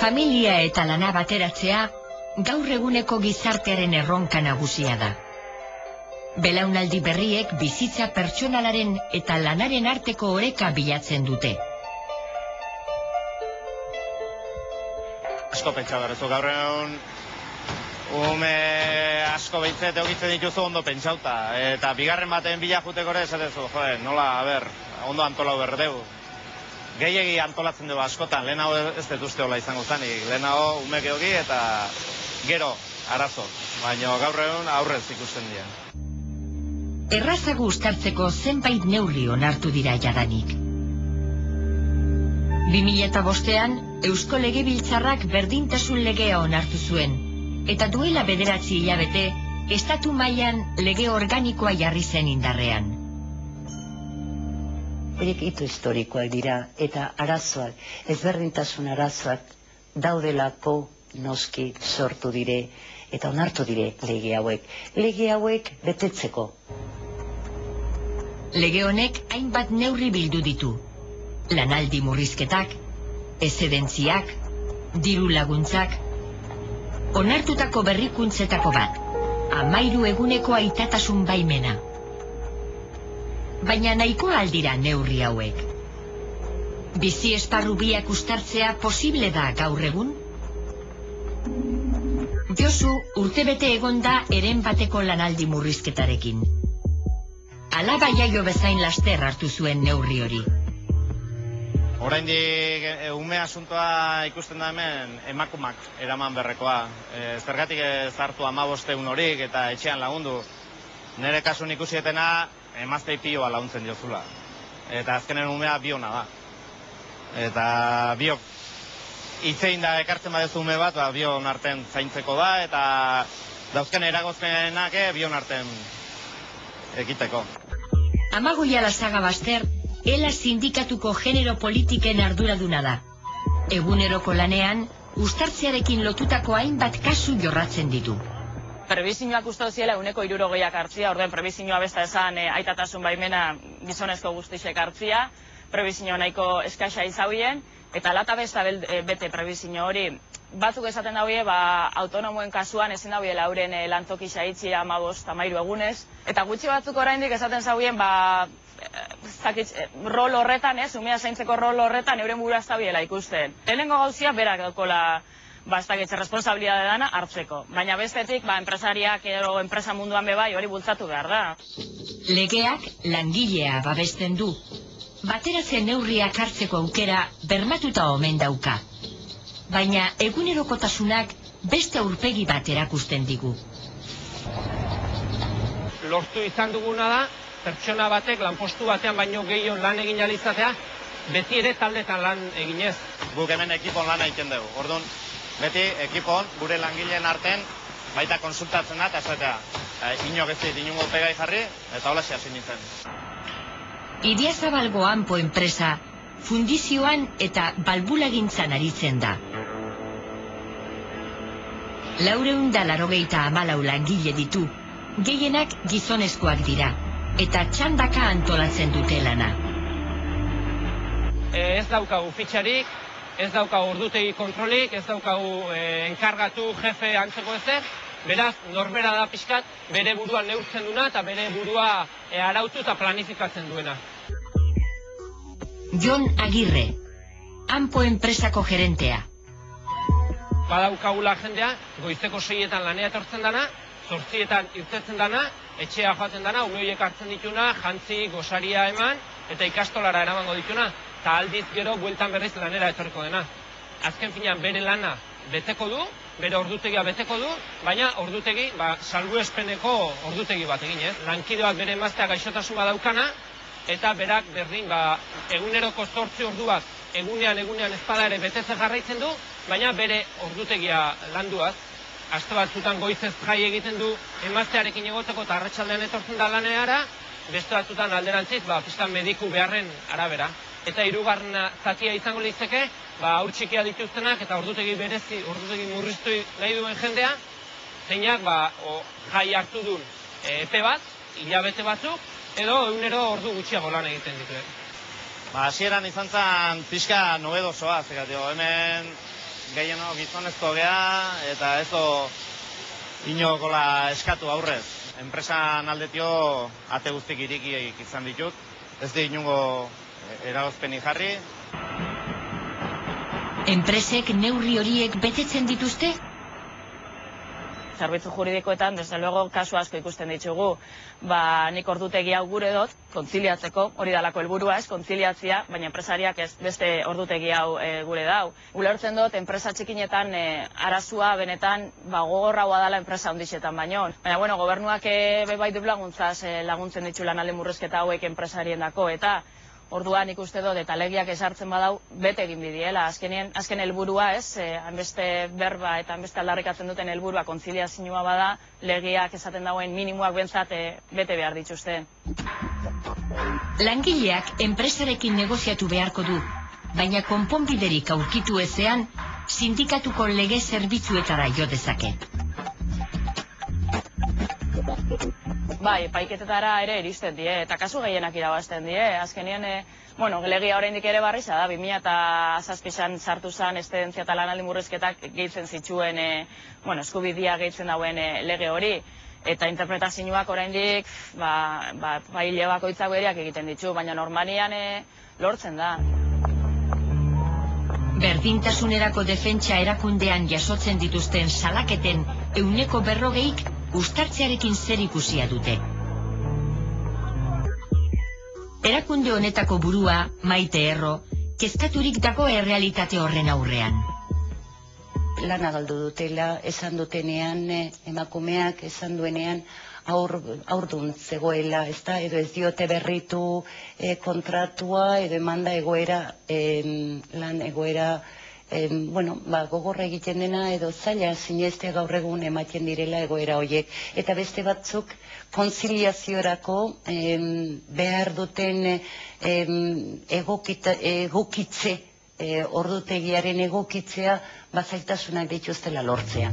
Familia eta lana bateratzea gaur eguneko gizartearen erronka nagusia da. Belaunaldi berriek bizitza pertsonalaren eta lanaren arteko oreka bilatzen dute. Asko pentsa berrezu, gaur egun ume asko behitzet egitzen dituzu ondo pentsauta. Eta bigarren baten bila juteko ere esatezu, nola, ondo antolau berdeu. Gehiegi antolatzen dugu askotan, lehenago ez dut uste hola izango zanik. Lehenago ume gehogi eta gero arazo, baina gaur egun aurrez ikusten dira. Errazago uztartzeko zenbait neurri onartu dira jadanik. 2005an, Eusko Legebiltzarrak berdintasun legea onartu zuen, eta duela 9 hilabete, estatu mailan lege organikoa jarri zen indarrean. Horiek hitu historikoak dira, eta arazoak, ezberdintasun arazoak daudelako noski sortu dire, eta onartu dire lege hauek. Lege hauek betetzeko. Lege honek hainbat neurri bildu ditu. Lanaldi murrizketak, eszedentziak, diru laguntzak, onartutako berrikuntzetako bat, 13 eguneko aitatasun baimena. Baina nahikoa aldira neurri hauek. Bizi esparru biak uztartzea posible da gaur egun? Josu urtebete egonda eren bateko lanaldi murrizketarekin. Alaba jaio bezain laster hartu zuen neurri hori. Oraindik ume asuntoa ikusten da hemen emakumak eraman berrekoa. Zergatik ez hartu 15 egun horik eta etxean lagundu. Nere kasun ikusietena emaztei piloa laguntzen diozula. Eta azkenen umea biona da. Eta biok itzein da ekartzen badezu ume bat, bion arten zaintzeko da, eta dauzken eragozpenak bion arten ekiteko. Amagoia Lasaga Baster, ELA sindikatuko genero politiken arduraduna da. Eguneroko lanean, uztartzearekin lotutako hainbat kasu jorratzen ditu. Prebizioak uste ziela 60% hartzia, orduen prebizioa besta esan aitatasun baimena gizonezko guztisek hartzia, prebizio nahiko eskasa izauien, eta lata besta bete prebizio hori. Batzuk esaten daude, autonomoen kasuan ezin daude lauren lantoki saitzia 15-13 egunez, eta gutxi batzuk oraindik esaten zauen, rol horretan, umea zaintzeko rol horretan, euren burua ez dauela ikusten. Lehenengo gauzia berak daukala responsabilitate dana hartzeko. Baina bestetik, enpresariak edo enpresa munduan bebai hori bultzatu behar da. Legeak langilea babesten du. Bateratze neurriak hartzeko aukera bermatuta omen dauka. Baina egunerokotasunak beste aurpegi bat erakusten digu. Lortu izan duguna da, pertsona batek lanpostu batean baino gehiago lan egin ahal izatea, beti ere taldetan lan eginez. Guk hemen ekipon lana egiten dugu. Orduan, beti ekipon gure langileen arten baita konsultatzen da, eta esatea, inok ez dit inungo pegai jarri, eta hola hasi nintzen. Idiazabalgo Ampo enpresa fundizioan eta balbulagintzan aritzen da. 484 langile ditu, gehienak gizonezkoak dira, eta txandaka antolatzen dute lana. Ez daukagu fitxarik, ez daukagu ordutegi kontrolik, ez daukagu enkargatu, jefe antzeko ezer, beraz, norbera da pixkat, bere burua neurtzen duna eta bere burua arautu eta planifikatzen duena. Jon Agirre, Ampo enpresako gerentea. Badaukagula jendea, goizeko 6etan lanea etortzen dana, 8etan irtetzen dana, etxea joaten dana, ume horiek hartzen dituna, jantzi, gosaria eman, eta ikastolara eramango dituna, eta aldiz gero bueltan berriz lanera etorriko dena. Azken finean bere lana beteko du, bere ordutegia beteko du, baina ordutegi, salbuespeneko ordutegi bat egin, lankideak bere emaztea gaixotasun badaukana, eta berak berdin, eguneroko 8 orduak egunean ezpada ere betetzen jarraitzen du, baina bere ordutegia landuaz. Aste batzutan goizez jai egiten du emaztearekin egoteko eta arratsaldean etortzen da laneara, beste batzutan alderantziz, fiskan mediku beharren arabera. Eta hirugarrena zatia izango litzeke, haur txikia dituztenak eta ordutegi berezi, ordutegi murriztu nahi duen jendea, zeinak jai hartu duen epe bat, hilabete batzuk, edo egunero ordu gutxiago lan egiten dituen. Hasieran izan zen pixka nobedosoa, hemen gehieno gizonezko gea, eta ez do inokola eskatu aurrez. Enpresan aldetio ate guztik irikiek izan ditut, ez di inungo eragozpeni jarri. Enpresek neurri horiek betetzen dituzte? Zerbitzu juridikoetan, desde luego, kasu asko ikusten ditugu. Nik ordutegi hau gure dut, kontziliatzeko, hori dalako helburua ez, kontziliatzia, baina enpresariak ez beste ordutegi hau gure dau. Ulertzen dut, enpresa txikinetan arazua benetan gogorragoa dela enpresa handixetan baino. Baina, gobernuak bai du laguntzen ditu lanaldi murrizketa hauek enpresarien dako, eta orduan ikuste dut, eta legiak esartzen badau, bete egin bidiela. Azken helburua ez, hanbeste berba eta hanbeste aldarrikatzen duten helburua kontziliazioa bada, legiak esaten dauen minimoak bentsat bete behar dituzte. Langileak enpresarekin negoziatu beharko du, baina konponbiderik aurkitu ezean, sindikatuko lege zerbitzuetara jo dezake. Epaiketetara ere iristen die, eta kasu gehienak irabazten die. Azkenien, legia oraindik ere barriza da, 2007an sartu zen eszedentzia eta lanaldi murrizketak gehitzen zituen, eskubidia gehitzen dauen lege hori. Eta interpretazioak oraindik, hile bakoitzak beriak egiten ditu, baina normalian lortzen da. Berdintasunerako defentsa erakundean jasotzen dituzten salaketen 40%-ik uztartzearekin zer ikusia dute. Erakunde honetako burua, Maite Erro, kezkaturik dago errealitate horren aurrean. Lana galdu dutela, esan dutenean, emakumeak esan duenean, aurdun zegoela, edo ez diote berritu kontratua, edo emanda egoera, lan egoera, gogorra egiten dena, edo zaila sinestea gaur egun ematen direla egoera horiek. Eta beste batzuk, konziliaziorako behar duten egokitze, ordutegiaren egokitzea, zailtasunak dituztela lortzea.